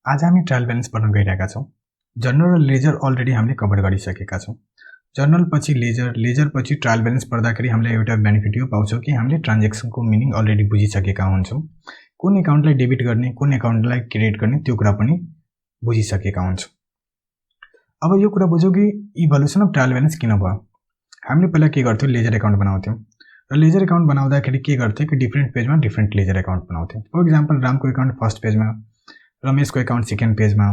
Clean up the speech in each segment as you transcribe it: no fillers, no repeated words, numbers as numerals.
आज हामी trial balance पढ्न गइरहेका छौँ। जर्नल र लेजर अलरेडी हामीले कभर गरिसकेका छौँ। जर्नल पछि लेजर पछि ट्रायल ब्यालेन्स पढ्दाखेरि हामीले एउटा बेनिफिट यो पाउँछौँ कि हामीले ट्रान्ज्याक्सनको मिनिङ अलरेडी बुझिसकेका हुन्छौँ। कुन एकाउन्टलाई डेबिट गर्ने, कुन एकाउन्टलाई क्रेडिट गर्ने त्यो कुरा पनि बुझिसकेका हुन्छौँ। अब यो कुरा बुझौँ कि इभोल्युसन अफ ट्रायल ब्यालेन्स किन भयो। हामीले पहिला के गर्थ्यौँ, लेजर एकाउन्ट बनाउँथ्यौँ र लेजर एकाउन्ट बनाउँदाखेरि के गर्थ्यौँ कि डिफ्रेन्ट पेजमा डिफ्रेन्ट लेजर एकाउन्ट बनाउँथ्यौँ। For example Ramco account first पेजमा, रमेशको एकाउन्ट सेकेन्ड पेजमा,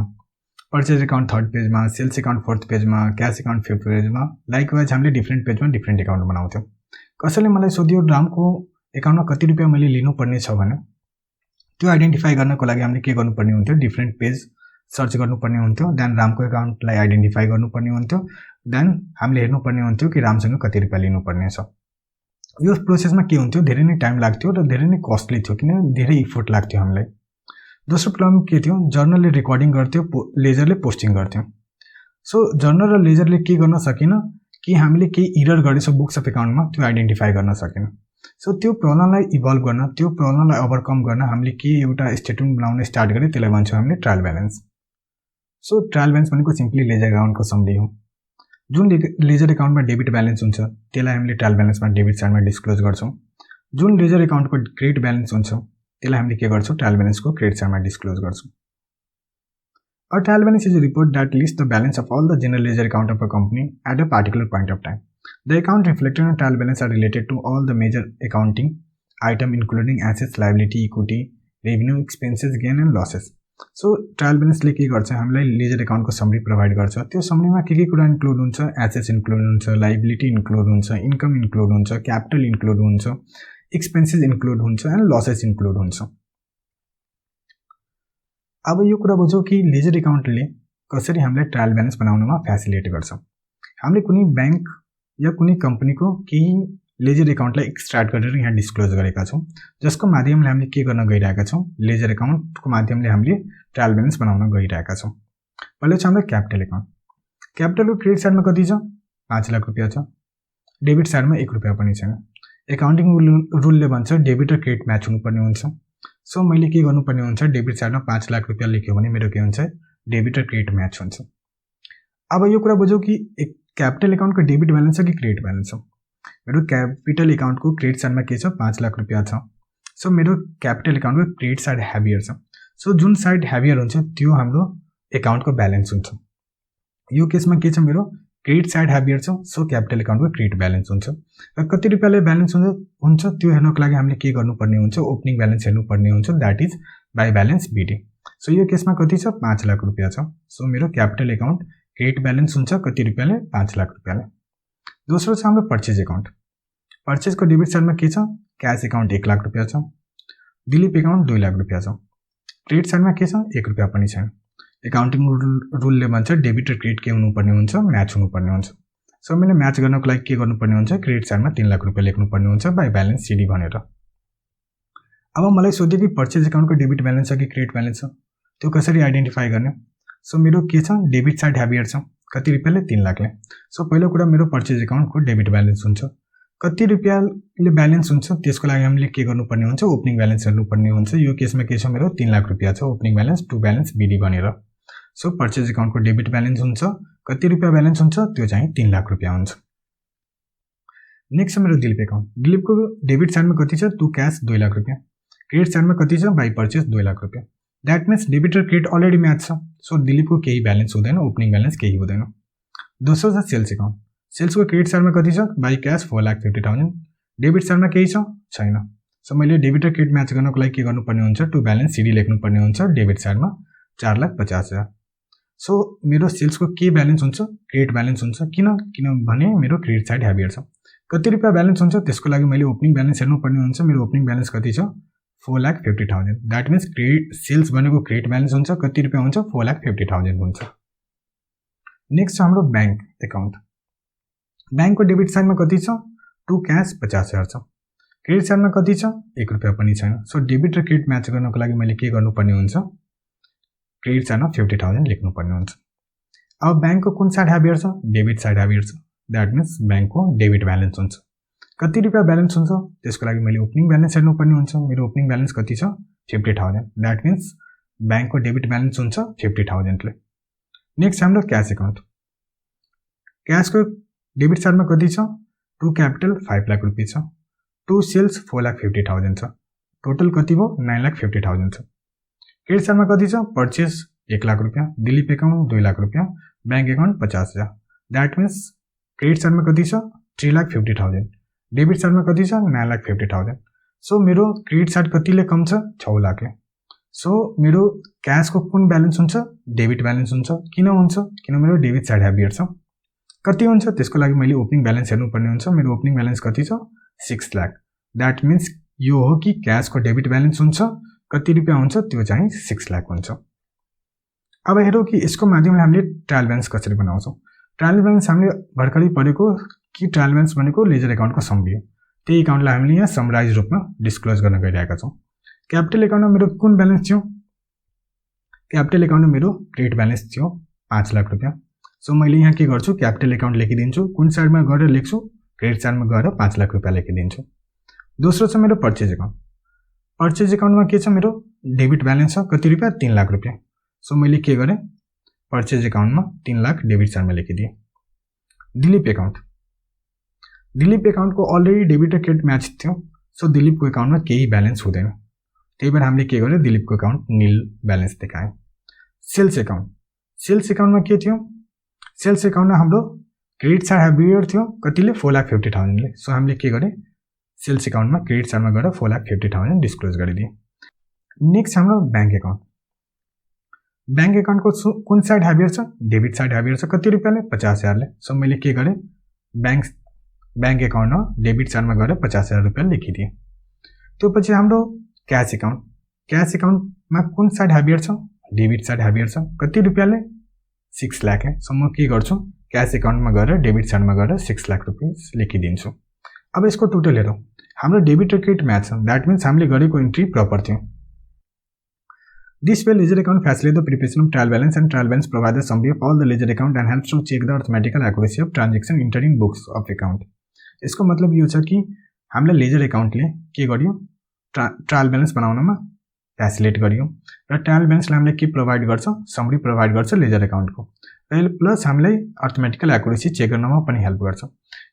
पर्चेज एकाउन्ट थर्ड पेजमा, सेल्स एकाउन्ट फोर्थ पेजमा, क्यास एकाउन्ट फिफ्थ पेजमा, लाइकवाइज हामीले डिफ्रेन्ट पेजमा डिफ्रेन्ट एकाउन्ट बनाउँथ्यौँ। कसैले मलाई सोध्यो रामको एकाउन्टमा कति रुपियाँ मैले लिनुपर्ने छ भने त्यो आइडेन्टिफाई गर्नको लागि हामीले के गर्नुपर्ने हुन्थ्यो, डिफ्रेन्ट पेज सर्च गर्नुपर्ने हुन्थ्यो। देन रामको एकाउन्टलाई आइडेन्टिफाई गर्नुपर्ने हुन्थ्यो। देन हामीले हेर्नुपर्ने हुन्थ्यो कि रामसँग कति रुपियाँ लिनुपर्ने छ। यो प्रोसेसमा के हुन्थ्यो, धेरै नै टाइम लाग्थ्यो र धेरै नै कस्टली थियो, किन धेरै इफोर्ट लाग्थ्यो हामीलाई। दोस्रो प्रब्लम के थियो, जर्नलले रेकर्डिङ गर्थ्यो, लेजरले पोस्टिङ गर्थ्यो। सो जर्नल र लेजरले के गर्न सकेन कि हामीले केही इरर गरेछौँ बुक्स अफ एकाउन्टमा, त्यो आइडेन्टिफाई गर्न सकेन। सो त्यो प्रब्लमलाई इभल्भ गर्न, त्यो प्रब्लमलाई ओभरकम गर्न हामीले के एउटा स्टेटमेन्ट बनाउन स्टार्ट गऱ्यो, त्यसलाई भन्छौँ हामीले trial balance. So trial balance भनेको सिम्पली लेजर एकाउन्टको समरी हो। जुन लेजर एकाउन्टमा डेबिट ब्यालेन्स हुन्छ त्यसलाई हामीले ट्रायल ब्यालेन्समा डेबिट साइडमा डिस्क्लोज गर्छौँ। जुन लेजर एकाउन्टको क्रेडिट ब्यालेन्स हुन्छ त्यसलाई हामीले के गर्छौँ, ट्रायल ब्यालेन्सको क्रेडिट साइडमा डिस्क्लोज गर्छौँ। A trial balance is a report that lists the balance of all the general ledger account of a company at a particular point of time. The account reflected on trial balance are related to all the major accounting items including assets, liability, equity, revenue, expenses, gain and losses. So trial balance ले के गर्छ, हामीलाई laser एकाउन्टको summary provide गर्छ। त्यो समरीमा के कुरा include हुन्छ, assets include हुन्छ, लाइबिलिटी इन्क्लुड हुन्छ, इन्कम इन्क्लुड हुन्छ, क्यापिटल इन्क्लुड हुन्छ, एक्सपेन्सेस इन्क्लुड हुन्छ एन्ड लसेस इन्क्लुड हुन्छ। अब यो कुरा बुझौँ कि लेजर एकाउन्टले कसरी हामीलाई ट्रायल ब्यालेन्स बनाउनमा फेसिलिटेट गर्छ। हामीले कुनै ब्याङ्क या कुनै कम्पनीको केही लेजर एकाउन्टलाई एक्सट्र्याक्ट गरेर यहाँ डिस्क्लोज गरेका छौँ, जसको माध्यमले हामीले के गर्न गइरहेका छौँ, लेजर एकाउन्टको माध्यमले हामीले ट्रायल ब्यालेन्स बनाउन गइरहेका छौँ। पहिलो छ हाम्रो क्यापिटल एकाउन्ट। क्यापिटलको क्रेडिट साइडमा कति छ, 5 लाख रुपियाँ छ। डेबिट साइडमा 1 रुपियाँ पनि छैन। एकाउन्टिङ रुलले भन्छ डेबिट र क्रेडिट म्याच हुनुपर्ने हुन्छ। सो मैले के गर्नुपर्ने हुन्छ, डेबिट साइडमा 5 लाख रुपियाँ लेख्यो भने मेरो के हुन्छ, डेबिट र क्रेडिट म्याच हुन्छ। अब यो कुरा बुझौँ कि क्यापिटल एकाउन्टको डेबिट ब्यालेन्स छ कि क्रेडिट ब्यालेन्स छ। मेरो क्यापिटल एकाउन्टको क्रेडिट साइडमा के छ, 5 लाख रुपियाँ छ। सो मेरो क्यापिटल एकाउन्टको क्रेडिट साइड हेभियर छ। सो जुन साइड हेभियर हुन्छ त्यो हाम्रो एकाउन्टको ब्यालेन्स हुन्छ। यो केसमा के छ, मेरो क्रेडिट साइड हेभियर छ, सो क्यापिटल एकाउन्टको क्रेडिट ब्यालेन्स हुन्छ। र कति रुपियाँले ब्यालेन्स हुन्छ त्यो हेर्नको लागि हामीले के गर्नुपर्ने हुन्छ, ओपनिङ ब्यालेन्स हेर्नुपर्ने हुन्छ, that is by balance BD. So यो केसमा कति छ, 5 लाख रुपियाँ छ। सो मेरो क्यापिटल एकाउन्ट क्रेडिट ब्यालेन्स हुन्छ कति रुपियाँले, 5 लाख रुपियाँले। दोस्रो छ हाम्रो पर्चेज एकाउन्ट। पर्चेजको डेबिट साइडमा के छ, क्यास एकाउन्ट 1 लाख रुपियाँ छ, दिलीप एकाउन्ट 2 लाख रुपियाँ छ। क्रेडिट साइडमा के छ, 1 रुपियाँ पनि छैन। एकाउन्टिङ रुलले भन्छ डेबिट र क्रेडिट के हुनुपर्ने हुन्छ, म्याच हुनुपर्ने हुन्छ। सो मैले म्याच गर्नको लागि के गर्नुपर्ने हुन्छ, क्रेडिट साइडमा 3 लाख रुपियाँ लेख्नुपर्ने हुन्छ बाई ब्यालेन्स सिडी भनेर। अब मलाई सोध्यो कि पर्चेज एकाउन्टको डेबिट ब्यालेन्स छ कि क्रेडिट ब्यालेन्स छ, त्यो कसरी आइडेन्टिफाई गर्ने। सो मेरो के छ, डेबिट साइड हेभियर छ, कति रुपियाँले, 3 लाखले। सो पहिलो कुरा मेरो पर्चेज एकाउन्टको डेबिट ब्यालेन्स हुन्छ, कति रुपियाँले ब्यालेन्स हुन्छ त्यसको लागि हामीले के गर्नुपर्ने हुन्छ, ओपनिङ ब्यालेन्स हेर्नुपर्ने हुन्छ। यो केसमा के छ, मेरो 3 लाख रुपियाँ छ, opening balance to balance BD भनेर। सो पर्चेज एकाउन्टको डेबिट ब्यालेन्स हुन्छ, कति रुपियाँ ब्यालेन्स हुन्छ, त्यो चाहिँ 3 लाख रुपियाँ हुन्छ। नेक्स्ट छ मेरो दिलीप एकाउन्ट। दिलीपको डेबिट साइडमा कति छ, टु क्यास 2 लाख रुपियाँ, क्रेडिट साइडमा कति छ, बाई पर्चेज 2 लाख रुपियाँ। द्याट मिन्स डेबिट र क्रेडिट अलरेडी म्याच छ। सो दिलीपको केही ब्यालेन्स हुँदैन, ओपनिङ ब्यालेन्स केही हुँदैन। दोस्रो छ सेल्स एकाउन्ट। सेल्सको क्रेडिट साइडमा कति छ, बाई क्यास 4,50,000, डेबिट साइडमा केही छ, छैन। सो मैले डेबिट र क्रेडिट म्याच गर्नको लागि के गर्नुपर्ने हुन्छ, टु ब्यालेन्स सिडी लेख्नुपर्ने हुन्छ, डेबिट साइडमा 4,50,000। सो मेरो सेल्सको के ब्यालेन्स हुन्छ, क्रेडिट ब्यालेन्स हुन्छ। किनभने मेरो क्रेडिट साइड हेभियर छ। कति रुपियाँ ब्यालेन्स हुन्छ त्यसको लागि मैले ओपनिङ ब्यालेन्स हेर्नुपर्ने हुन्छ। मेरो ओपनिङ ब्यालेन्स कति छ, 4,50,000। द्याट मिन्स क्रेडिट सेल्स भनेको क्रेडिट ब्यालेन्स हुन्छ, कति रुपियाँ हुन्छ, 4,50,000 हुन्छ। नेक्स्ट छ हाम्रो ब्याङ्क एकाउन्ट। ब्याङ्कको डेबिट साइडमा कति छ, टु क्यास 50,000 छ, क्रेडिट साइडमा कति छ, 1 रुपियाँ पनि छैन। सो डेबिट र क्रेडिट म्याच गर्नको लागि मैले के गर्नुपर्ने हुन्छ, क्रेडिट साइडमा 50,000 लेख्नुपर्ने हुन्छ। अब ब्याङ्कको कुन साइड हेभियर छ, डेबिट साइड हेभियर छ, द्याट मिन्स ब्याङ्कको डेबिट ब्यालेन्स हुन्छ। कति रुपियाँ ब्यालेन्स हुन्छ त्यसको लागि मैले ओपनिङ ब्यालेन्स हेर्नुपर्ने हुन्छ। मेरो ओपनिङ ब्यालेन्स कति छ, 50,000। द्याट मिन्स ब्याङ्कको डेबिट ब्यालेन्स हुन्छ 50,000 ले। नेक्स्ट हाम्रो क्यास एकाउन्ट। क्यासको डेबिट साइडमा कति छ? टु क्यापिटल 5 लाख रुपियाँ छ, टु सेल्स 4,50,000 छ, टोटल कति भयो? 9,50,000 छ। क्रेडिट साइडमा कति छ? पर्चेस 1 लाख रुपियाँ, दिलीप एकाउन्ट 2 लाख रुपियाँ, bank account 50,000। That means credit साइडमा कति छ? 3,50,000, डेबिट साइडमा कति छ? 9,50,000। सो मेरो क्रेडिट साइड कतिले कम छ? 6 लाखले। सो मेरो क्यासको कुन ब्यालेन्स हुन्छ? डेबिट ब्यालेन्स हुन्छ। किन हुन्छ? किन मेरो डेबिट साइड हेभियर छ। कति हुन्छ? त्यसको लागि मैले ओपनिङ ब्यालेन्स हेर्नुपर्ने हुन्छ। मेरो ओपनिङ ब्यालेन्स कति छ? 6 लाख। द्याट मिन्स यो हो कि क्यासको डेबिट ब्यालेन्स हुन्छ कति रुपियाँ हुन्छ? त्यो चाहिँ 6 लाख हुन्छ। अब हेरौँ कि यसको माध्यमले हामीले ट्रायल ब्यालेन्स कसरी बनाउँछौँ। ट्रायल ब्यालेन्स हामीले भर्खरै पढेको कि ट्रायल ब्यालेन्स भनेको लेजर एकाउन्टको सम्बी हो। त्यही एकाउन्टलाई हामीले यहाँ समराइज रूपमा डिस्क्लोज गर्न गइरहेका छौँ। क्यापिटल एकाउन्टमा मेरो कुन ब्यालेन्स थियो? क्यापिटल एकाउन्टमा मेरो क्रेडिट ब्यालेन्स थियो 5 लाख रुपियाँ। सो मैले यहाँ के गर्छु? क्यापिटल एकाउन्ट लेखिदिन्छु। कुन साइडमा गएर लेख्छु? क्रेडिट साइडमा गएर 5 लाख रुपियाँ लेखिदिन्छु। दोस्रो छ मेरो पर्चेज एकाउन्ट। पर्चेज एकाउन्टमा के छ? मेरो डेबिट ब्यालेन्स छ कति रुपियाँ? 3 लाख रुपियाँ। सो मैले के गरेँ? पर्चेज एकाउन्टमा 3 लाख डेबिट साइडमा लेखिदिएँ। दिलीप एकाउन्ट। दिलीप एकाउन्टको अलरेडी डेबिट र क्रेडिट म्याच थियो। सो दिलीपको एकाउन्टमा केही ब्यालेन्स हुँदैन। त्यही भएर हामीले के गर्यो? दिलीपको एकाउन्ट निल ब्यालेन्स देखायौँ। Sales account. सेल्स एकाउन्टमा के थियो? सेल्स एकाउन्टमा हाम्रो क्रेडिट साइड हेभियर थियो कतिले? 4,50,000 ले। सो हामीले के गरेँ? सेल्स एकाउन्टमा क्रेडिट साइडमा गएर 4,50,000 डिस्क्लोज गरिदिएँ। नेक्स्ट हाम्रो ब्याङ्क एकाउन्ट। ब्याङ्क एकाउन्टको कुन साइड हेभियर छ? डेबिट साइड हेभियर छ कति रुपियाँले? 50,000 ले। सो मैले के गरेँ? ब्याङ्क एकाउन्टमा डेबिट साइडमा गएर 50,000 रुपियाँ लेखिदिएँ। त्यो पछि हाम्रो क्यास एकाउन्ट। क्यास एकाउन्टमा कुन साइड हेभियर छ? डेबिट साइड हेभियर छ कति रुपियाँले? 6 लाख है। सो म के गर्छु? क्यास एकाउन्टमा गएर डेबिट साइडमा गएर 6 लाख रुपियाँ लेखिदिन्छु। अब यसको टोटल हेरौँ। हाम्रो डेबिट र क्रेडिट म्याच छ। द्याट मिन्स हामीले गरेको इन्ट्री प्रपर थियो। This way, ledger account facilitates the preparation of trial balance, and trial balance provides a summary of all the ledger account and helps to check the arithmetical accuracy of transaction entered in books of account. यसको मतलब यो छ कि हामीले laser एकाउन्टले के गर्यो? Trial balance बनाउनमा facilitate गर्यो र ट्रायल ब्यालेन्सले हामीले के प्रोभाइड गर्छ? समरी प्रोभाइड गर्छ लेजर एकाउन्टको। र प्लस हामीलाई अर्थमेटिकल एक्युरेसी चेक गर्नमा पनि हेल्प गर्छ।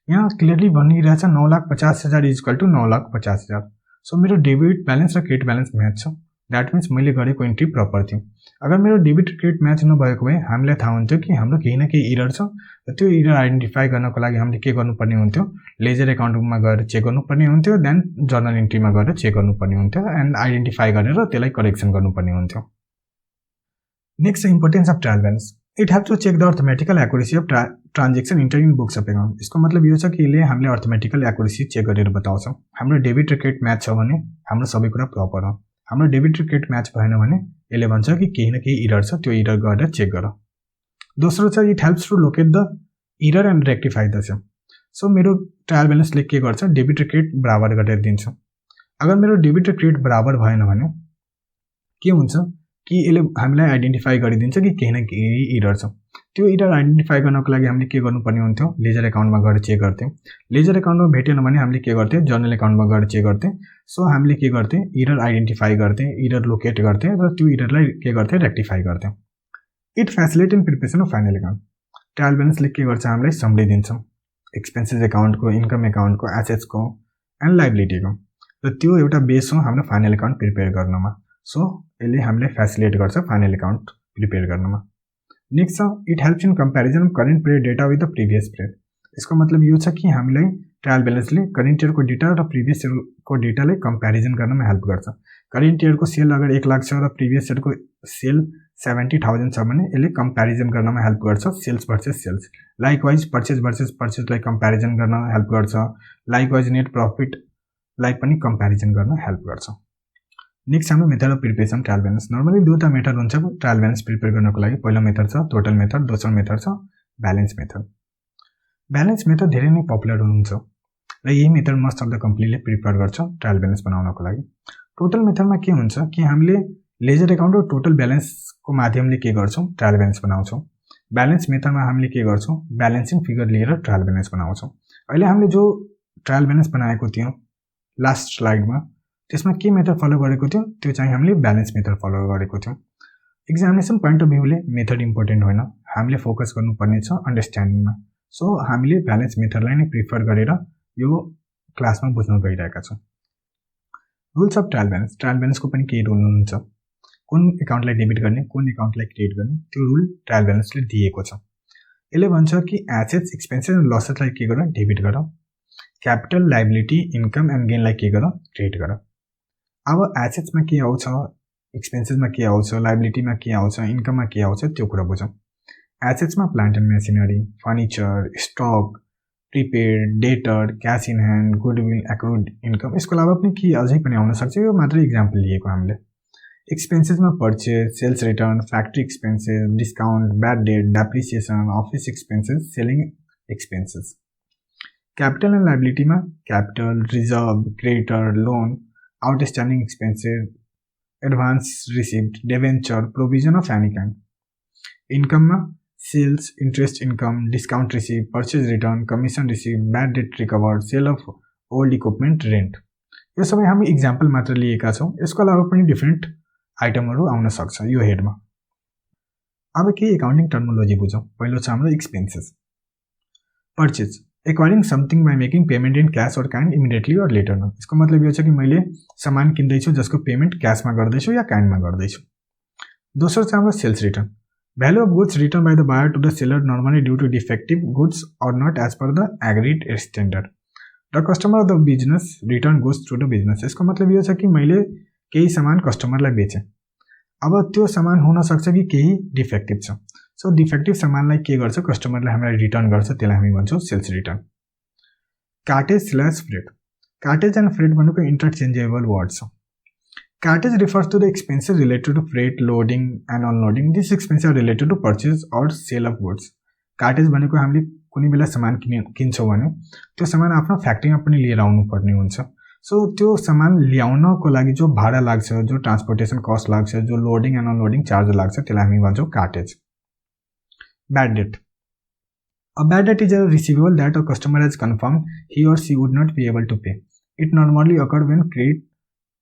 यहाँ क्लियरली भनिरहेछ 9,50,000 इज इक्वल टु 9,50,000। सो मेरो डेबिट ब्यालेन्स र क्रेडिट ब्यालेन्स म्याच छ। द्याट मिन्स मैले गरेको इन्ट्री प्रपर थियो। अगर मेरो डेबिट क्रेडिट म्याच नभएको भए हामीलाई थाहा हुन्थ्यो कि हाम्रो केही न केही इरर छ र त्यो इरर आइडेन्टिफाई गर्नको लागि हामीले के गर्नुपर्ने हुन्थ्यो? लेजर एकाउन्टमा गएर चेक गर्नुपर्ने हुन्थ्यो, देन जर्नल इन्ट्रीमा गएर चेक गर्नुपर्ने हुन्थ्यो एन्ड आइडेन्टिफाई गरेर त्यसलाई करेक्सन गर्नुपर्ने हुन्थ्यो। Next importance of trial balance. It helps to check the arithmetical accuracy of transaction enter in books of account. यसको मतलब यो छ कि यसले हामीले अर्थमेटिकल एक्युरेसी चेक गरेर बताउँछ। हाम्रो डेबिट र क्रेडिट म्याच छ भने हाम्रो सबै कुरा प्रपर हो। हाम्रो डेबिट र क्रेडिट म्याच भएन भने यसले भन्छ कि केही न केही इरर छ, त्यो इरर गरेर चेक गर। दोस्रो छ it helps to locate the error and rectify the same. So मेरो ट्रायल ब्यालेन्सले के गर्छ? डेबिट र क्रेडिट बराबर गरेर दिन्छ। अगर मेरो डेबिट र क्रेडिट बराबर भएन भने के हुन्छ कि यसले हामीलाई आइडेन्टिफाई गरिदिन्छ कि केही न केही इरर छ। त्यो इरर आइडेन्टिफाई गर्नको लागि हामीले के गर्नुपर्ने हुन्थ्यो? लेजर एकाउन्टमा गएर चेक गर्थ्यौँ। लेजर एकाउन्टमा भेटेन भने हामीले के गर्थ्यौँ? जर्नल एकाउन्टमा गएर चेक गर्थ्यौँ। सो हामीले के गर्थ्यौँ? इरर आइडेन्टिफाई गर्थ्यौँ, इरर लोकेट गर्थ्यौँ र त्यो इररलाई के गर्थ्यौँ? रेक्टिफाई गर्थ्यौँ। It facilitate in preparation of final account. Trial ब्यालेन्सले के गर्छ? हामीलाई समरी दिन्छ एक्सपेन्सेस एकाउन्टको, इन्कम एकाउन्टको, एसेट्सको एन्ड लाइबिलिटीको, र त्यो एउटा बेस हो हाम्रो फाइनल एकाउन्ट प्रिपेयर गर्नमा। सो यसले हामीलाई फेसिलिटेट गर्छ फाइनल एकाउन्ट प्रिपेयर गर्नमा। नेक्स्ट छ it helps in comparison of current period data with the previous period. यसको मतलब यो छ कि हामीलाई ट्रायल ब्यालेन्सले करेन्ट इयरको डेटा र प्रिभियस इयरको डेटालाई कम्पेरिजन गर्नमा हेल्प गर्छ। करेन्ट इयरको सेल अगर 1 लाख छ र प्रिभियस इयरको सेल 70,000 छ भने यसले कम्पेरिजन गर्नमा हेल्प गर्छ sales versus sales. Likewise purchase versus परचेजलाई कम्पेरिजन गर्न हेल्प गर्छ। लाइकवाइज नेट प्रफिटलाई पनि कम्पेरिजन गर्न हेल्प गर्छ। नेक्स्ट हाम्रो method of preparation trial balance. Normally दुईवटा मेथड हुन्छ ट्रायल ब्यालेन्स प्रिपेयर गर्नको लागि। पहिलो मेथड छ टोटल मेथड, दोस्रो मेथड छ ब्यालेन्स मेथड। ब्यालेन्स मेथड धेरै नै पपुलर हुन्छ र यही मेथड मोस्ट अफ द कम्पनीले प्रिफर गर्छ ट्रायल ब्यालेन्स बनाउनको लागि। टोटल मेथडमा के हुन्छ कि हामीले लेजर एकाउन्ट र टोटल ब्यालेन्सको माध्यमले के गर्छौँ? ट्रायल ब्यालेन्स बनाउँछौँ। ब्यालेन्स मेथडमा हामीले के गर्छौँ? ब्यालेन्सिङ फिगर लिएर ट्रायल ब्यालेन्स बनाउँछौँ। अहिले हामीले जो ट्रायल ब्यालेन्स बनाएको थियौँ लास्ट स्लाइडमा, त्यसमा के मेथड फलो गरेको थियो? त्यो चाहिँ हामीले ब्यालेन्स मेथड फलो गरेको थियौँ। एक्जामिनेसन पोइन्ट अफ भ्यूले मेथड इम्पोर्टेन्ट होइन, हामीले फोकस गर्नुपर्ने छ अन्डरस्ट्यान्डिङमा। सो हामीले ब्यालेन्स मेथडलाई नै प्रिफर गरेर यो क्लासमा बुझ्न गइरहेका छौँ। रुल्स अफ ट्रायल ब्यालेन्सको पनि केही रुल हुन्छ, कुन एकाउन्टलाई डेबिट गर्ने कुन एकाउन्टलाई क्रेडिट गर्ने त्यो रुल ट्रायल ब्यालेन्सले दिएको छ। यसले भन्छ कि एसेट्स एक्सपेन्सेस एन्ड लसेसलाई के गर डेबिट गर, क्यापिटल लाइबिलिटी इन्कम एन्ड गेनलाई के गर क्रेडिट गर। अब एसेट्समा के आउँछ, एक्सपेन्सेसमा के आउँछ, लाइबिलिटीमा के आउँछ, इन्कममा के आउँछ त्यो कुरा बुझौँ। एसेट्समा plant and machinery, furniture, stock, prepaid, debtor, cash in hand, goodwill, accrued income, यसको अलावा पनि के अझै पनि आउन सक्छ, यो मात्रै इक्जाम्पल लिएको हामीले। एक्सपेन्सेसमा purchase, sales return, factory expenses, discount, bad debt, depreciation, office expenses, selling expenses. Capital and लाइबिलिटीमा capital, reserve, creditor, loan, outstanding expenses, advance receipt, debenture, provision of any kind. इन्कममा sales, interest income, discount receipt, purchase return, commission receipt, bad debt recover, sale of old equipment, rent. यो सबै हामी example मात्र लिएका छौँ, यसको अलावा पनि डिफ्रेन्ट आइटमहरू आउन सक्छ यो हेडमा। अब केही एकाउन्टिङ टर्मोलोजी बुझौँ। पहिलो छ हाम्रो expenses. Purchase, acquiring something by making payment in cash or kind immediately और लेटर न। यसको मतलब यो छ कि मैले सामान किन्दैछु जसको पेमेन्ट क्यासमा गर्दैछु या काइन्डमा गर्दैछु। दोस्रो छ हाम्रो sales return. Value of goods return by the buyer to the seller normally due to defective goods or not as per the agreed standard. The customer of the business return goods to the business. यसको मतलब यो छ कि मैले केही सामान कस्टमरलाई बेचेँ, अब त्यो सामान हुनसक्छ कि केही डिफेक्टिभ छ। सो डिफेक्टिभ सामानलाई के गर्छ, कस्टमरले हामीलाई रिटर्न गर्छ, त्यसलाई हामी भन्छौँ sales return. Cartage slash freight. Cartage and freight भनेको इन्टरचेन्जेबल वर्ड छ। Cartage refers to the expenses related to freight, loading and unloading. This expenses are related to purchase or sale of goods. Cartage भनेको हामीले कुनै बेला सामान किन्छौँ भने त्यो सामान आफ्नो फ्याक्ट्रीमा पनि लिएर आउनुपर्ने हुन्छ। सो त्यो सामान ल्याउनको लागि जो भाडा लाग्छ, जो ट्रान्सपोर्टेसन कस्ट लाग्छ, जो लोडिङ एन्ड अनलोडिङ चार्ज लाग्छ, त्यसलाई हामी भन्छौँ cartage. Bad debt. A bad debt is a receivable that a customer has confirmed he or she would not be able to pay. It normally occurs when credit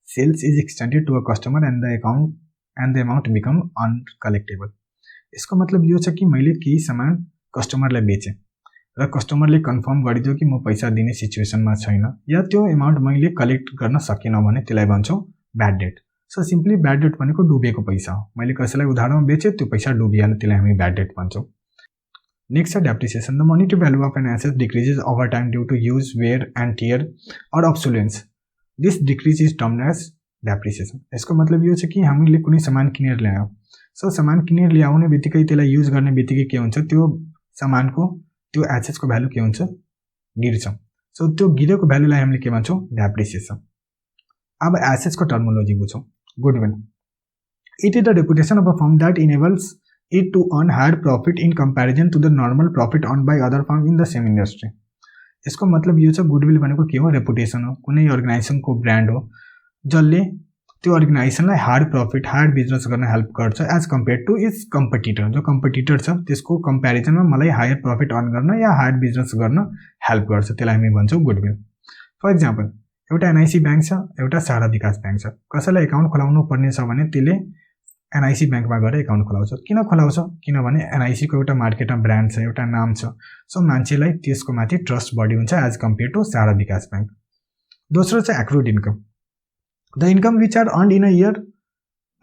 sales is extended to a customer and the amount become uncollectible. यसको मतलब यो छ कि मैले केही सामान कस्टमरलाई बेचेँ र कस्टमरले कन्फर्म गरिदियो कि म पैसा दिने सिचुएसनमा छैन या त्यो अमाउन्ट मैले कलेक्ट गर्न सकिनँ भने त्यसलाई भन्छौँ bad date. So simply bad date भनेको डुबेको पैसा हो। मैले कसैलाई उधारमा बेचेँ, त्यो पैसा डुबिहाल्यो, त्यसलाई हामी ब्याड डेट भन्छौँ। नेक्स्ट छ depreciation. The monetary value of an asset decreases over time due to use, wear and tear or obsolescence. This decrease is termed as depreciation. यसको मतलब यो छ कि हामीले कुनै सामान किनेर ल्यायौँ, सो सामान किनेर ल्याउने बित्तिकै त्यसलाई युज गर्ने बित्तिकै के हुन्छ, त्यो सामानको त्यो एसेट्सको भ्यालु के हुन्छ, गिर्छ। सो त्यो गिरेको भ्यालुलाई हामीले के भन्छौँ, डेप्रिसिएसन। अब एसेट्सको टर्मोलोजी बुझौँ। Goodwill. It is the reputation of a firm that enables it to earn higher profit in comparison to the normal profit earned by other firm in the same industry. यसको मतलब यो छ goodwill भनेको के हो, reputation हो, कुनै अर्गनाइजेसनको brand हो जसले त्यो अर्गनाइजेसनलाई हायर प्रफिट, हायर बिजनेस गर्न हेल्प गर्छ as compare to its competitor. जो कम्पिटिटर छ त्यसको कम्पेरिजनमा मलाई हायर प्रफिट अर्न गर्न या हायर बिजनेस गर्न हेल्प गर्छ, त्यसलाई हामी भन्छौँ गुडविल। फर इक्जाम्पल, एउटा एनआइसी ब्याङ्क छ, एउटा सारा विकास ब्याङ्क छ। कसैलाई एकाउन्ट खोलाउनु पर्ने छ भने त्यसले एनआइसी ब्याङ्कमा गएर एकाउन्ट खोलाउँछ। किन खोलाउँछ, किनभने एनआइसीको एउटा मार्केटमा ब्रान्ड छ, एउटा नाम छ, सो मान्छेलाई त्यसको माथि ट्रस्ट बढी हुन्छ एज कम्पेयर टु सारा विकास ब्याङ्क। दोस्रो छ accrued income. The income which are earned in a year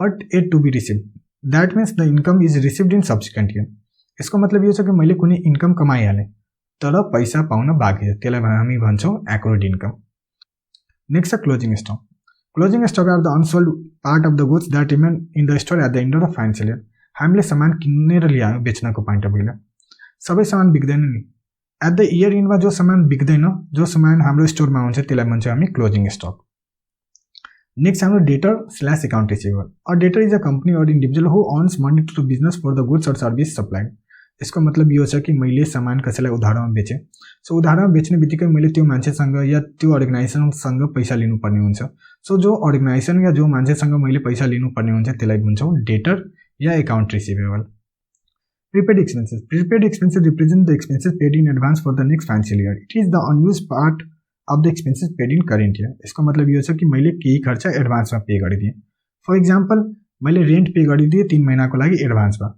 but yet to be receive, that means the income is received in subsequent year. यसको मतलब यो छ कि मैले कुनै इन्कम कमाइहालेँ तर पैसा पाउन बाँकी छ, त्यसलाई हामी भन्छौँ एक्रुड इन्कम। नेक्स्ट छ closing stock. Closing stock are the unsold part of the goods that remain in the store at the end of the financial year. हामीले सामान किनेर ल्यायो बेच्नको पोइन्ट अफ भ्यूले, सबै सामान बिक्दैन नि। एट द इयर इन्डमा जो सामान बिक्दैन, जो सामान हाम्रो स्टोरमा हुन्छ, त्यसलाई भन्छौँ हामी क्लोजिङ स्टक। नेक्स्ट हाम्रो debtor slash account receivable. A debtor is a company or individual who earns money to the business for the goods or service supplied. यसको मतलब यो छ कि मैले सामान कसैलाई उधारमा बेचेँ, सो उधारमा बेच्ने बित्तिकै मैले त्यो मान्छेसँग या त्यो अर्गनाइजेसनसँग पैसा लिनुपर्ने हुन्छ। सो जो अर्गनाइजेसन या जो मान्छेसँग मैले पैसा लिनुपर्ने हुन्छ त्यसलाई भन्छौँ डेटर या account receivable. Prepaid expenses. Prepaid expenses represent the expenses paid in advance for the next financial year. It is the unused part of the expenses paid in current year. यसको मतलब यो छ कि मैले केही खर्च एडभान्समा पे गरिदिएँ। फर इक्जाम्पल, मैले रेन्ट पे गरिदिएँ 3 महिनाको लागि एडभान्समा।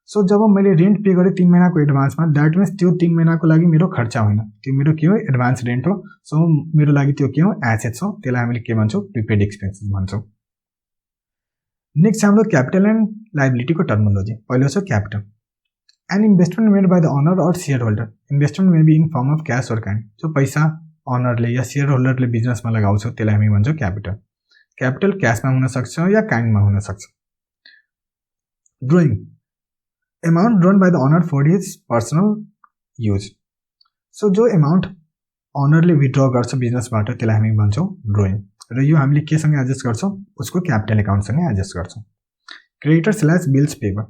सो जब मैले रेन्ट पे गरेँ 3 महिनाको एडभान्समा, द्याट मिन्स त्यो 3 महिनाको लागि मेरो खर्चा होइन, त्यो मेरो के हो, एडभान्स रेन्ट हो। सो मेरो लागि त्यो के हो, एसेट्स हो। त्यसलाई हामीले के भन्छौँ, प्रिपेड एक्सपेन्सेस भन्छौँ। नेक्स्ट हाम्रो क्यापिटल एन्ड लाइबिलिटीको टर्मोलोजी। पहिलो छ capital. An investment made by the owner or shareholder. Investment may be in form of cash or kind. जो पैसा अनरले या सेयर होल्डरले बिजनेसमा लगाउँछ त्यसलाई हामी भन्छौँ क्यापिटल। क्यापिटल क्यासमा हुनसक्छ या काइन्डमा हुनसक्छ। Drawing, amount drawn by the owner for his personal use. So जो एमाउन्ट अनरले विथड्र गर्छ बिजनेसबाट त्यसलाई हामी भन्छौँ ड्रोइङ, र यो हामीले केसँग एडजस्ट गर्छौँ, उसको क्यापिटल एकाउन्टसँग एडजस्ट गर्छौँ। Creditor slash bills payable.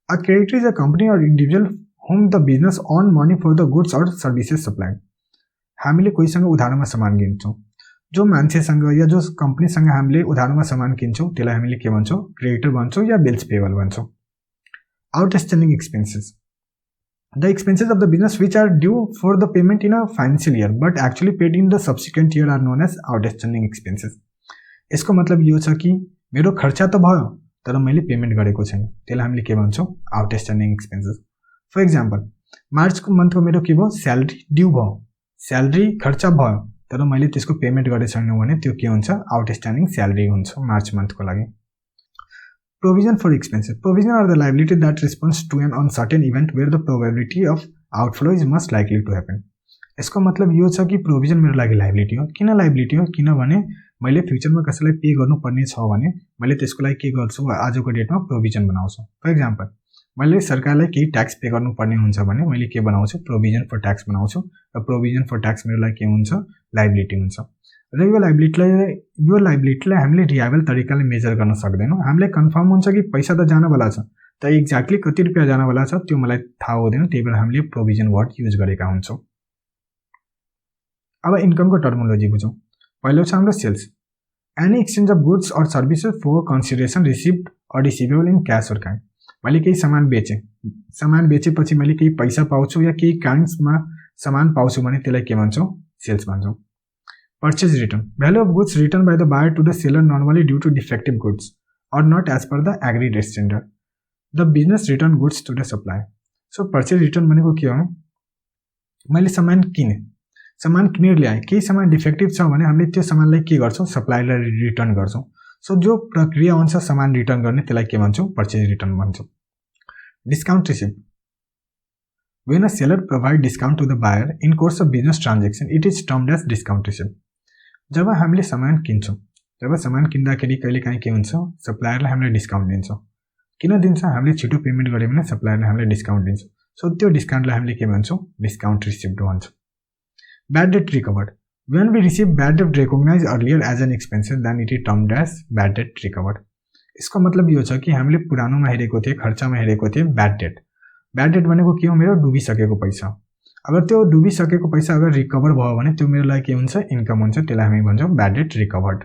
A creditor is a company or individual whom the business earn money for the goods or services supplied. हामीले कोहीसँग उधारोमा सामान किन्छौँ, जो मान्छेसँग या जो कम्पनीसँग हामीले उधारोमा सामान किन्छौँ त्यसलाई हामीले के भन्छौँ, क्रेडिटर भन्छौँ या बिल्स पेबल भन्छौँ। Outstanding expenses, the expenses of the business which are due for the payment in a financial year but actually paid in the subsequent year are known as outstanding expenses. यसको मतलब यो छ कि मेरो खर्चा त भयो तर मैले पेमेन्ट गरेको छैन, त्यसलाई हामीले के भन्छौँ, आउटस्ट्यान्डिङ एक्सपेन्सेस। फर इक्जाम्पल, मार्चको मन्थको मेरो के भयो, स्यालेरी ड्यू भयो, स्यालेरी खर्चा भयो तर मैले त्यसको पेमेन्ट गरेको छैन भने त्यो के हुन्छ, आउटस्ट्यान्डिङ स्यालेरी हुन्छ मार्च मन्थको लागि। Provision for expenses. Provision are the liability that responds to an uncertain event where the probability of outflow is most likely to happen. यसको मतलब यो छ कि प्रोभिजन मेरो लागि लाइबिलिटी हो। किन लाइबिलिटी हो, किनभने मैले फ्युचरमा कसैलाई पे गर्नुपर्ने छ भने मैले त्यसको लागि के गर्छु, आजको डेटमा प्रोभिजन बनाउँछु। फर इक्जाम्पल, मैले सरकारलाई केही ट्याक्स पे गर्नुपर्ने हुन्छ भने मैले के बनाउँछु, प्रोभिजन फर ट्याक्स बनाउँछु, र प्रोभिजन फर ट्याक्स मेरो लागि के हुन्छ, लाइबिलिटी हुन्छ। र यो लाइबिलिटीलाई हामीले रियाबल तरिकाले मेजर गर्न सक्दैनौँ। हामीलाई कन्फर्म हुन्छ कि पैसा त जानवाला छ, तर एक्ज्याक्टली कति रुपियाँ जानवाला छ त्यो मलाई थाहा हुँदैन, त्यही भएर हामीले प्रोभिजन वर्ड युज गरेका हुन्छौँ। अब इन्कमको टर्मोलोजी बुझौँ। पहिलो छ हाम्रो सेल्स। Any exchange of goods or services for consideration received or receivable in cash or kind. मैले केही सामान बेचेँ, सामान बेचेपछि मैले केही पैसा पाउँछु या केही काइन्ड्समा सामान पाउँछु भने त्यसलाई के भन्छौँ, सेल्स भन्छौँ। Purchase return, value of goods return by the buyer to the seller normally due to defective goods or not as per the agreed standard. The business return goods to the supplier. So purchase return भनेको के हो, मैले सामान किनेँ, सामान किनेर ल्याएँ, केही सामान डिफेक्टिभ छ भने हामीले त्यो सामानलाई के गर्छौँ, सप्लायरलाई रिटर्न गर्छौँ। सो जो प्रक्रिया हुन्छ सामान रिटर्न गर्ने त्यसलाई के भन्छौँ, पर्चेज रिटर्न भन्छौँ। Discount receive, when a seller provide discount to the buyer in course of business transaction it is termed as discount receipt। जब हामीले सामान किन्छौँ, जब सामान किन्दाखेरि कहिलेकाहीँ के हुन्छ, सप्लायरलाई हामीले डिस्काउन्ट दिन्छौँ। किन दिन्छ, हामीले छिटो पेमेन्ट गऱ्यो भने सप्लायरले हामीले डिस्काउन्ट दिन्छ। सो त्यो डिस्काउन्टलाई हामीले के भन्छौँ, डिस्काउन्ट रिसिप्ट भन्छौँ। Bad date recovered, when we receive bad debt recognized earlier as an expenses then it is termed as bad debt recovered। यसको मतलब यो छ कि हामीले पुरानोमा हेरेको थिए, खर्चामा हेरेको थिए ब्याड डेट। ब्याड डेट भनेको के हो, मेरो डुबिसकेको पैसा। अगर त्यो डुबिसकेको पैसा अगर रिकभर भयो भने त्यो मेरो लागि के हुन्छ, इन्कम हुन्छ, त्यसलाई हामी भन्छौँ bad date recovered.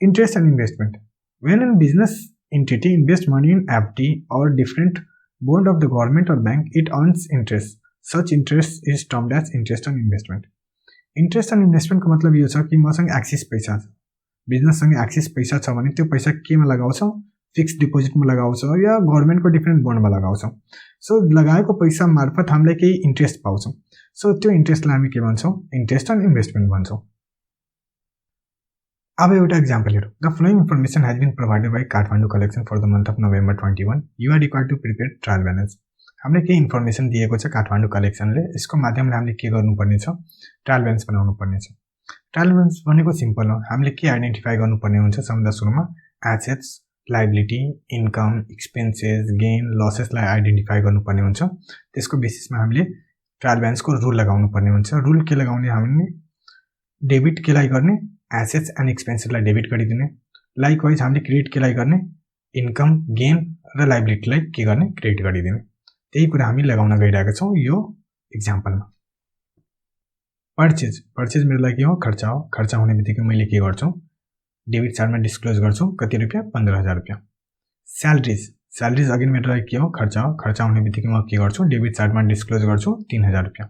Interest and investment, when a business entity invest money in FD or different bond of the government or bank it earns interest, such interest is termed as interest on investment। Interest and इन्भेस्टमेन्टको मतलब यो छ कि मसँग axis पैसा छ, बिजनेससँग axis पैसा छ भने त्यो पैसा केमा लगाउँछौँ, फिक्स डिपोजिटमा लगाउँछौँ या गभर्मेन्टको डिफ्रेन्ट बोन्डमा लगाउँछौँ। सो लगाएको पैसा मार्फत हामीले केही इन्ट्रेस्ट पाउँछौँ। सो त्यो इन्ट्रेस्टलाई हामी के भन्छौँ, इन्ट्रेस्ट एन्ड इन्भेस्टमेन्ट भन्छौँ। अब एउटा इक्जाम्पल हेरौँ। The following information has been provided by Kathmandu collection for the month of November 21। You are required to prepare trial balance. हामीले केही इन्फर्मेसन दिएको छ काठमाडौँ कलेक्सनले, यसको माध्यमले हामीले के गर्नुपर्ने छ, ट्रायल ब्यालेन्स बनाउनु पर्ने छ। ट्रायल ब्यालेन्स भनेको सिम्पल हो, हामीले के आइडेन्टिफाई गर्नुपर्ने हुन्छ, सबभन्दा सुरुमा assets, liability, income, expenses, gain, लसेसलाई आइडेन्टिफाई गर्नुपर्ने हुन्छ। त्यसको बेसिसमा हामीले ट्रायल ब्यालेन्सको रुल लगाउनु पर्ने हुन्छ। रुल के लगाउने, हामीले डेबिट केलाई गर्ने, एसेट्स एन्ड एक्सपेन्सेसलाई डेबिट गरिदिने। लाइकवाइज हामीले क्रेडिट केलाई गर्ने, इन्कम, गेन र लाइबिलिटीलाई के गर्ने, क्रेडिट गरिदिने। त्यही कुरा हामी लगाउन गइरहेका छौँ यो इक्जाम्पलमा। पर्चेज मेरो लागि हो, खर्चा हो। खर्चा हुने बित्तिकै मैले के गर्छु, डेबिट साइडमा डिस्क्लोज गर्छु, कति रुपियाँ, 15,000 रुपियाँ। स्यालेरिज अगेन मेरो लागि के हो, खर्चा हो। खर्चा हुने बित्तिकै म के गर्छु, डेबिट साइडमा डिस्क्लोज गर्छु, 3,000 रुपियाँ।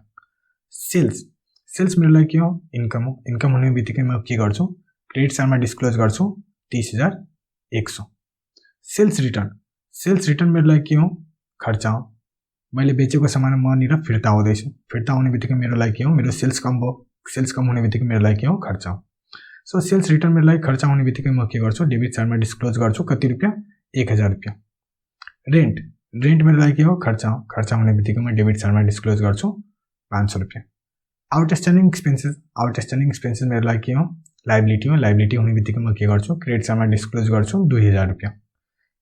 सेल्स मेरो लागि के हो, इन्कम हो। इन्कम हुने बित्तिकै म के गर्छु, क्रेडिट साइडमा डिस्क्लोज गर्छु, 30,100। सेल्स रिटर्न मेरो लागि के हो, खर्च हो। मैले बेचेको सामान मनिर फिर्ता हुँदैछु, फिर्ता हुने बित्तिकै मेरो लागि के हो, मेरो सेल्स कम भयो, सेल्स कम हुने बित्तिकै मेरो लागि के हो, खर्च हो। सो सेल्स रिटर्न मेरो लागि खर्च हुने बित्तिकै म के गर्छु, डेबिट साइडमा डिस्क्लोज गर्छु कति रुपियाँ, 1000 रुपियाँ। रेन्ट मेरो लागि के हो, खर्च हो, खर्च हुने बित्तिकै म डेबिट साइडमा डिस्क्लोज गर्छु 500 रुपियाँ। आउटस्ट्यान्डिङ एक्सपेन्सेस मेरो लागि के हो, लाइबिलिटी हो, लाइबिलिटी हुने बित्तिकै म के गर्छु, क्रेडिट साइडमा डिस्क्लोज गर्छु 2000 रुपियाँ।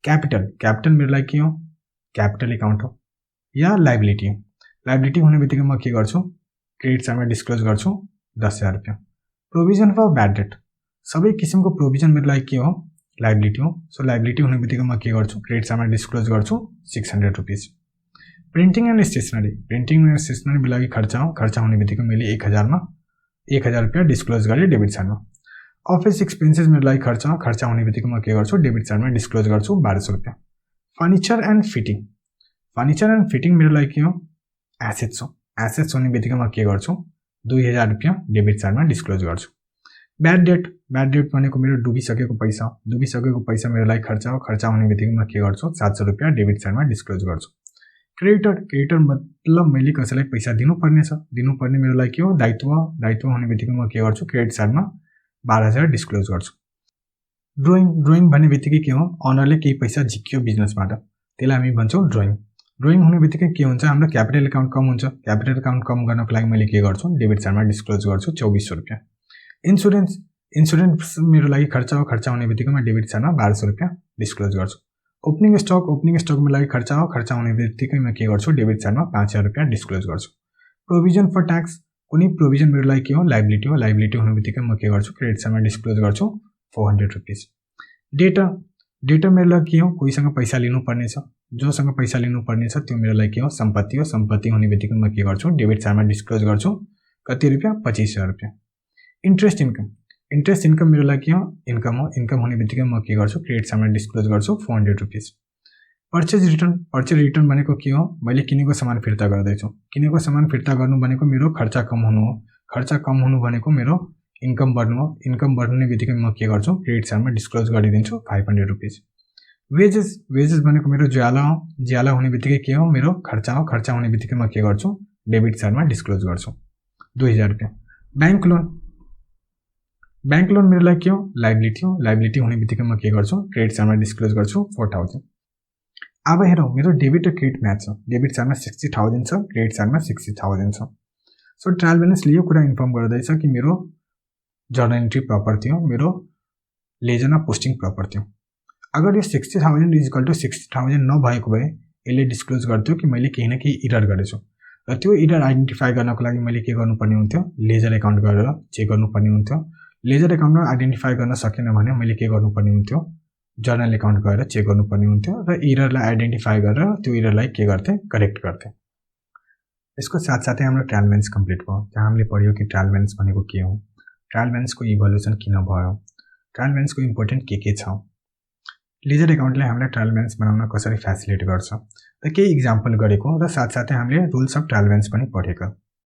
क्यापिटल मेरो लागि के हो, क्यापिटल एकाउन्ट हो या लाइबिलिटी हो, लाइबिलिटी हुने बित्तिकै म के गर्छु, क्रेडिट साइडमा डिस्क्लोज गर्छु 10000 रुपियाँ। प्रोभिजन फर ब्याड डेट, सबै किसिमको प्रोभिजन मेरो लागि के हो, लाइबिलिटी हो। सो लाइबिलिटी हुने बित्तिकै म के गर्छु, क्रेडिट साइडमा डिस्क्लोज गर्छु 600 रुपिस। प्रिन्टिङ एन्ड स्टेसनरी मेरो लागि खर्च हो, खर्च हुने बित्तिकै मैले 1000 रुपियाँ डिस्क्लोज गरेँ डेबिट साइडमा। अफिस एक्सपेन्सेस मेरो लागि खर्च हो, खर्च हुने बित्तिकै म के गर्छु, डेबिट साइडमा डिस्क्लोज गर्छु 1200 रुपियाँ। फर्निचर एन्ड फिटिङ मेरो लागि के हो, एसेट्स हो, एसेट्स हुने बित्तिकै म के गर्छु, 2000 रुपियाँ डेबिट साइडमा डिस्क्लोज गर्छु। ब्याड डेट भनेको मेरो डुबिसकेको पैसा मेरो लागि खर्च हो, खर्च हुने बित्तिकै म के गर्छु, 700 रुपियाँ डेबिट साइडमा डिस्क्लोज गर्छु। क्रेडिटर मतलब मैले कसैलाई पैसा दिनुपर्ने मेरो लागि के हो, दायित्व हुने बित्तिकै म के गर्छु, क्रेडिट साइडमा 12000 डिस्क्लोज गर्छु। ड्रइङ भन्ने बित्तिकै के हो, अनरले केही पैसा झिक्यो बिजनेसबाट, त्यसलाई हामी भन्छौँ ड्रइङ हुने बित्तिकै के हुन्छ, हाम्रो क्यापिटल एकाउन्ट कम हुन्छ, क्यापिटल एकाउन्ट कम गर्नको लागि मैले के गर्छु, डेबिट साइडमा डिस्क्लोज गर्छु 2400 रुपियाँ। इन्सुरेन्स मेरो लागि खर्च हो, खर्च हुने बित्तिकै म डेबिट साइडमा 1200 रुपियाँ डिस्क्लोज गर्छु। ओपनिङ स्टक मेरो लागि खर्च हो, खर्च हुने बित्तिकै म के गर्छु, डेबिट साइडमा 5000 रुपियाँ डिस्क्लोज गर्छु। प्रोभिजन फर ट्याक्स, कुनै प्रोभिजन मेरो लागि के हो, लाइबिलिटी हो, लाइबिलिटी हुने बित्तिकै म के गर्छु, क्रेडिट साइडमा डिस्क्लोज गर्छु 400 रुपिस। डेटा मेरो लागि के हो, कोहीसँग पैसा लिनुपर्ने छ, जोसँग पैसा लिनुपर्ने छ त्यो मेरो लागि के हो, सम्पत्ति हो, सम्पत्ति हुने बित्तिकै म के गर्छु, डेबिट साइडमा डिस्क्लोज गर्छु कति रुपियाँ, 25000 रुपियाँ। इन्ट्रेस्ट इन्कम मेरो लागि के हो, इन्कम हो, इन्कम हुने बित्तिकै म के गर्छु, क्रेडिट साइडमा डिस्क्लोज गर्छु 400 रुपिस। पर्चेज रिटर्न भनेको के हो, मैले किनेको सामान फिर्ता गर्दैछु, किनेको सामान फिर्ता गर्नु भनेको मेरो खर्च कम हुनु हो, खर्च कम हुनु भनेको मेरो इन्कम बढ्नु हो, इन्कम बढ्ने बित्तिकै म के गर्छु, क्रेडिट साइडमा डिस्क्लोज गरिदिन्छु 500 रुपिस। वेजेस भनेको मेरो ज्याला हो, ज्याला हुने बित्तिकै के हो, मेरो खर्च हो, खर्च हुने बित्तिकै म के गर्छु, डेबिट साइडमा डिस्क्लोज गर्छु 2000 रुपियाँ। ब्याङ्क लोन मेरो लागि के हो, लाइबिलिटी हो, लाइबिलिटी हुने बित्तिकै म के गर्छु, क्रेडिट साइडमा डिस्क्लोज गर्छु 4000। अब हेरौँ मेरो डेबिट र क्रेडिट म्याच छ, डेबिट साइडमा 60000 छ, क्रेडिट साइडमा 60000 छ। सो ट्रायल ब्यालेन्सले यो कुरा इन्फर्म गर्दैछ कि मेरो जर्नल एन्ट्री प्रपर थियो, मेरो लेजरमा पोस्टिङ प्रपर थियो। अगर यो 60,000 इक्वल टु 60,000 नभएको भए यसले डिस्क्लोज गर्थ्यो कि मैले केही न केही इरर गरेछु, र त्यो इरर आइडेन्टिफाई गर्नको लागि मैले के गर्नुपर्ने हुन्थ्यो, लेजर एकाउन्ट गरेर चेक गर्नुपर्ने हुन्थ्यो। लेजर एकाउन्टमा आइडेन्टिफाई गर्न सकेन भने मैले के गर्नुपर्ने हुन्थ्यो, जर्नल एकाउन्ट गएर चेक गर्नुपर्ने हुन्थ्यो र इररलाई आइडेन्टिफाई गरेर त्यो इररलाई के गर्थे, करेक्ट गर्थे। यसको साथसाथै हाम्रो ट्रायल ब्यालेन्स कम्प्लिट भयो, त्यहाँ हामीले पढ्यो कि ट्रायल ब्यालेन्स भनेको के हो, ट्रायल ब्यालेन्सको इभल्युसन किन भयो, ट्रायल ब्यालेन्सको इम्पोर्टेन्ट के छ, लेजर एकाउन्टले हामीलाई ट्रायल ब्यालेन्स बनाउन कसरी फेसिलिटेट गर्छ र केही इक्जाम्पल गरेको र साथसाथै हामीले रुल्स अफ ट्रायल ब्यालेन्स पनि पढेको।